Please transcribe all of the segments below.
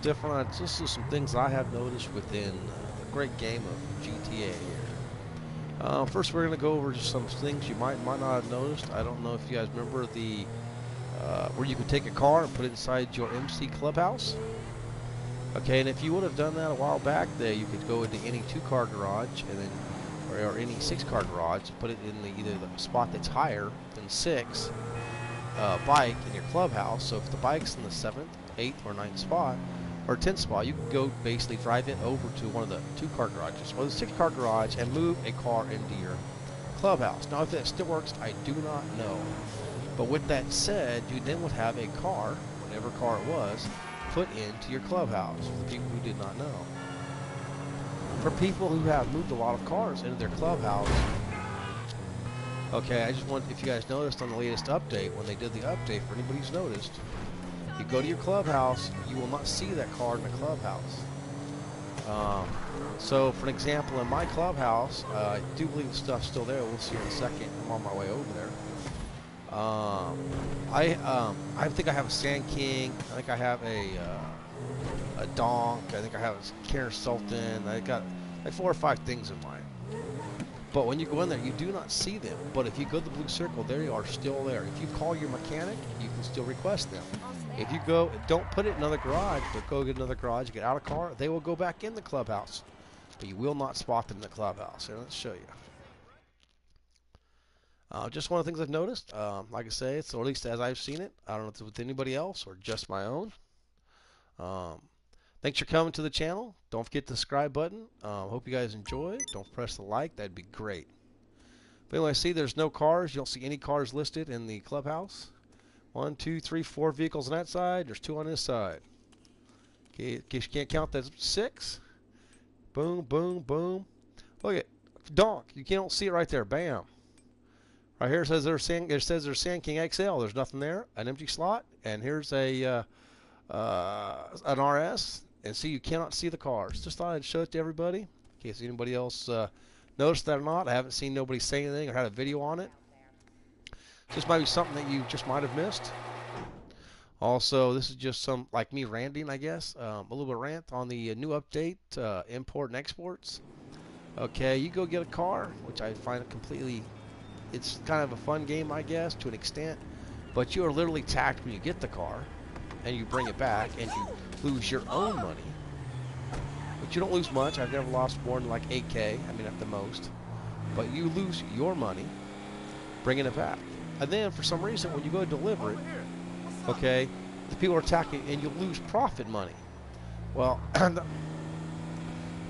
different. This is some things I have noticed within the great game of GTA here. First, we're going to go over just some things you might not have noticed. I don't know if you guys remember the where you could take a car and put it inside your MC clubhouse. Okay, and if you would have done that a while back, there you could go into any 2-car garage and then, or any 6-car garage, and put it in either the spot that's higher than 6 bike in your clubhouse. So if the bike's in the 7th, 8th, or 9th spot, or 10th spot, you can go basically drive it over to one of the 2-car garages or the 6-car garage and move a car into your clubhouse. Now, if that still works, I do not know. But with that said, you then would have a car, whatever car it was, put into your clubhouse for the people who did not know. For people who have moved a lot of cars into their clubhouse, okay, I just want, if you guys noticed on the latest update, when they did the update, for anybody who's noticed, you go to your clubhouse, you will not see that car in the clubhouse. So, for an example, in my clubhouse, I do believe the stuff's still there. We'll see in a second. I'm on my way over there. I think I have a Sand King. I think I have a Donk. I think I have a Karen Sultan. I got like 4 or 5 things in mine. But when you go in there, you do not see them. But if you go to the blue circle, they are still there. If you call your mechanic, you can still request them. If you go, don't put it in another garage, but go get another garage, get out of car, they will go back in the clubhouse. But you will not spot them in the clubhouse. Here, let's show you. Just one of the things I've noticed. Like I say, it's, or at least as I've seen it. I don't know if it's with anybody else or just my own. Thanks for coming to the channel. Don't forget the subscribe button. Hope you guys enjoy. Don't press the like. That'd be great. But anyway, see, there's no cars. You don't see any cars listed in the clubhouse. 1, 2, 3, 4 vehicles on that side. There's 2 on this side. Okay, in case you can't count, that's 6. Boom, boom, boom. Look at Donk. You can't see it right there. Bam. Right here it says there's Sand King XL. There's nothing there. An empty slot. And here's a an RS. And see, you cannot see the cars. Just thought I'd show it to everybody in case anybody else noticed that or not. I haven't seen nobody say anything or had a video on it. This might be something that you just might have missed. Also, this is just some, like me ranting, I guess. A little bit of rant on the new update, import and exports. Okay, you go get a car, which I find completely, it's kind of a fun game, I guess, to an extent. But you are literally taxed when you get the car, and you bring it back, and you lose your own money. But you don't lose much. I've never lost more than like 8K, I mean at the most. But you lose your money bringing it back. And then for some reason, when you go to deliver it, okay, the people are attacking, and you lose profit money. Well,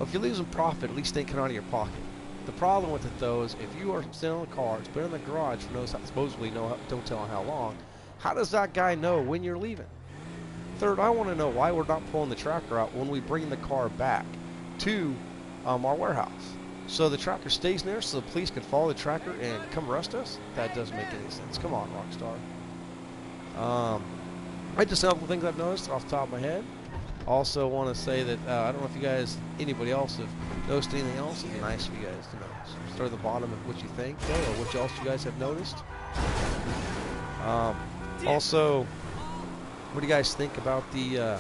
if you're losing profit, at least they come out of your pocket. The problem with it, though, is if you are selling a car, it's been in the garage for supposedly don't tell how long, how does that guy know when you're leaving? Third, I want to know why we're not pulling the tracker out when we bring the car back to our warehouse. So the tracker stays in there so the police can follow the tracker and come arrest us? That doesn't make any sense. Come on, Rockstar. I just have a couple things I've noticed off the top of my head. Also want to say that I don't know if you guys, anybody else, have noticed anything else. It'd be nice for you guys to know. Start at the bottom of what you think, though, or what else you guys have noticed. Also, what do you guys think about the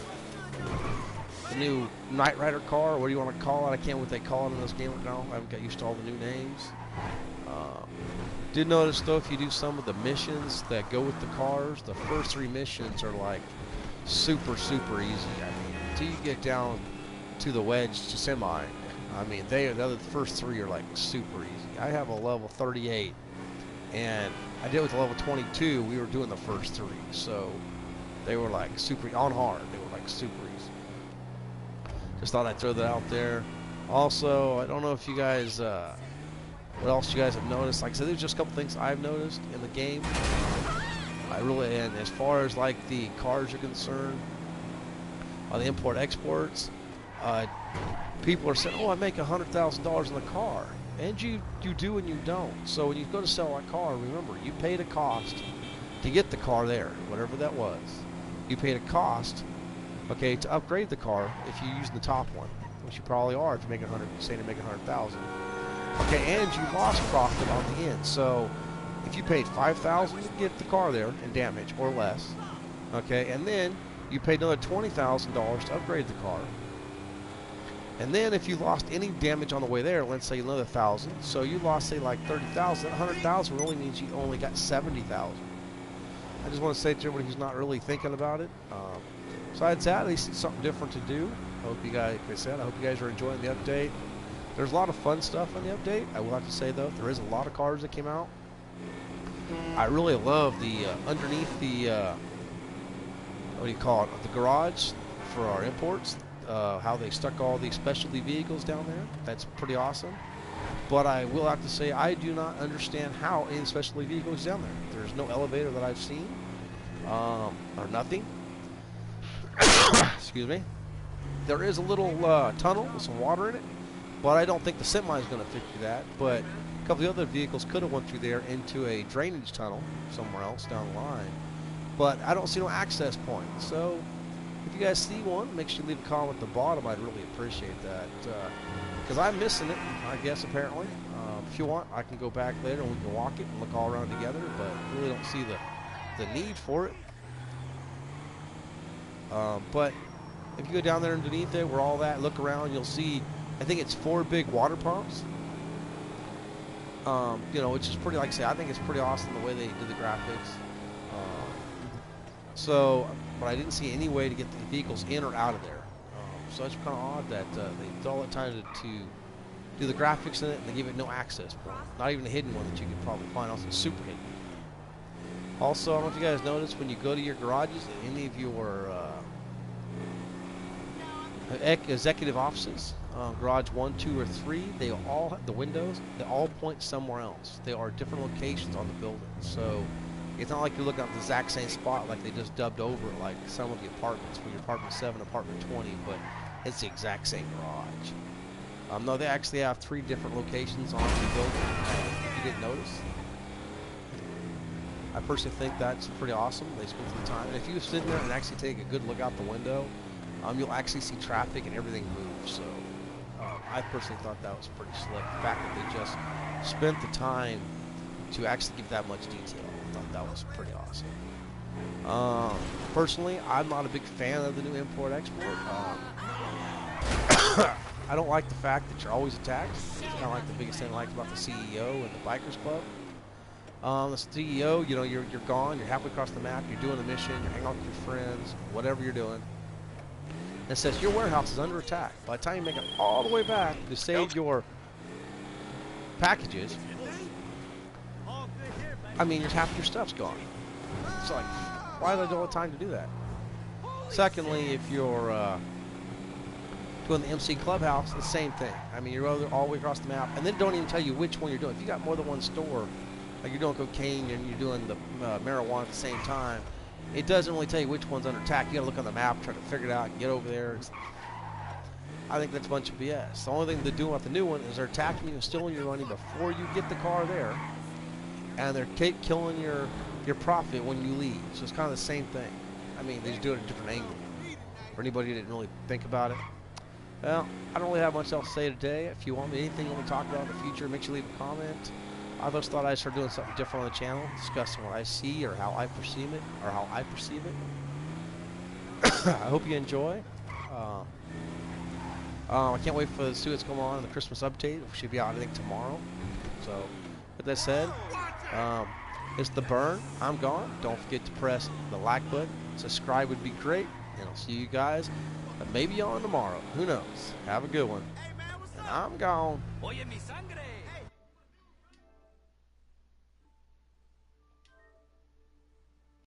new Knight Rider car, or what do you want to call it? I can't remember what they call it in this game right now. I haven't got used to all the new names. Did notice, though, if you do some of the missions that go with the cars, the first 3 missions are like super, super easy. I mean, until you get down to the wedge to semi, I mean, the first 3 are like super easy. I have a level 38, and I did with a level 22. We were doing the first 3, so they were like super on hard. They were like super easy. Just thought I'd throw that out there. Also, I don't know if you guys, what else you guys have noticed. Like I said, there's just a couple things I've noticed in the game. And as far as like the cars are concerned, on the import exports, people are saying, oh, I make $100,000 in the car. And you do and you don't. So when you go to sell that car, remember, you paid a cost to get the car there, whatever that was. You paid a cost, okay, to upgrade the car if you use the top one, which you probably are if you make say to make 100,000. Okay, and you lost profit on the end. So if you paid $5,000 to get the car there in damage or less, okay, and then you paid another $20,000 to upgrade the car. And then if you lost any damage on the way there, let's say another 1,000, so you lost say like 30,000, 100,000 really means you only got 70,000. I just want to say to everybody who's not really thinking about it, besides that, at least it's something different to do. I hope you guys, like I said, I hope you guys are enjoying the update. There's a lot of fun stuff on the update. I will have to say though, there is a lot of cars that came out. I really love the underneath the what do you call it? The garage for our imports. How they stuck all the specialty vehicles down there. That's pretty awesome. But I will have to say I do not understand how any specialty vehicles is down there. There's no elevator that I've seen, or nothing. Excuse me. There is a little tunnel with some water in it, but I don't think the semi is going to fit through that. But a couple of the other vehicles could have went through there into a drainage tunnel somewhere else down the line. But I don't see no access point. So if you guys see one, make sure you leave a comment at the bottom. I'd really appreciate that. Because I'm missing it, I guess, apparently. If you want, I can go back later and we can walk it and look all around together, but I really don't see the need for it. But if you go down there underneath it, where all that, look around, you'll see, I think it's 4 big water pumps. You know, which is pretty, like I say, I think it's pretty awesome the way they did the graphics. But I didn't see any way to get the vehicles in or out of there. So it's kind of odd that they did all that time to do the graphics in it and they give it no access point. Not even a hidden one that you could probably find. Also super hidden. Also, I don't know if you guys noticed when you go to your garages, any of your executive offices, garage 1, 2, or 3, they all have the windows. They all point somewhere else. They are different locations on the building. So it's not like you're looking at the exact same spot like they just dubbed over it like some of the apartments, from your apartment 7, apartment 20, but it's the exact same garage. No, they actually have 3 different locations on the building. If you didn't notice, I personally think that's pretty awesome. They spent some time, and if you sit there and actually take a good look out the window, you'll actually see traffic and everything move. So I personally thought that was pretty slick. The fact that they just spent the time to actually give that much detail, I thought that was pretty awesome. Personally, I'm not a big fan of the new import-export. I don't like the fact that you're always attacked. It's kind of like the biggest thing I liked about the CEO and the Bikers Club. The CEO, you know, you're gone, you're halfway across the map, you're doing the mission, you're hanging out with your friends, whatever you're doing. And it says your warehouse is under attack. By the time you make it all the way back to save your packages, I mean, half your stuff's gone. It's like, why do I don't have time to do that? Secondly, if you're doing the MC Clubhouse, the same thing. I mean, you're all the way across the map, and then don't even tell you which one you're doing. If you got more than one store, like you're doing cocaine and you're doing the marijuana at the same time, it doesn't really tell you which one's under attack. You gotta look on the map, try to figure it out, and get over there. I think that's a bunch of BS. The only thing they're doing with the new one is they're attacking you and stealing your money before you get the car there, and they're killing your profit when you leave. So it's kind of the same thing. I mean, they just do it at a different angle. For anybody who didn't really think about it. Well, I don't really have much else to say today. If you want me anything you want me to talk about in the future, make sure you leave a comment. I just thought I'd start doing something different on the channel, discussing what I see or how I perceive it, I hope you enjoy. I can't wait for the students to come on in the Christmas update. We should be out, I think, tomorrow. So, with that said, it's the burn. I'm gone. Don't forget to press the like button. Subscribe would be great. And I'll see you guys maybe on tomorrow. Who knows? Have a good one. And I'm gone.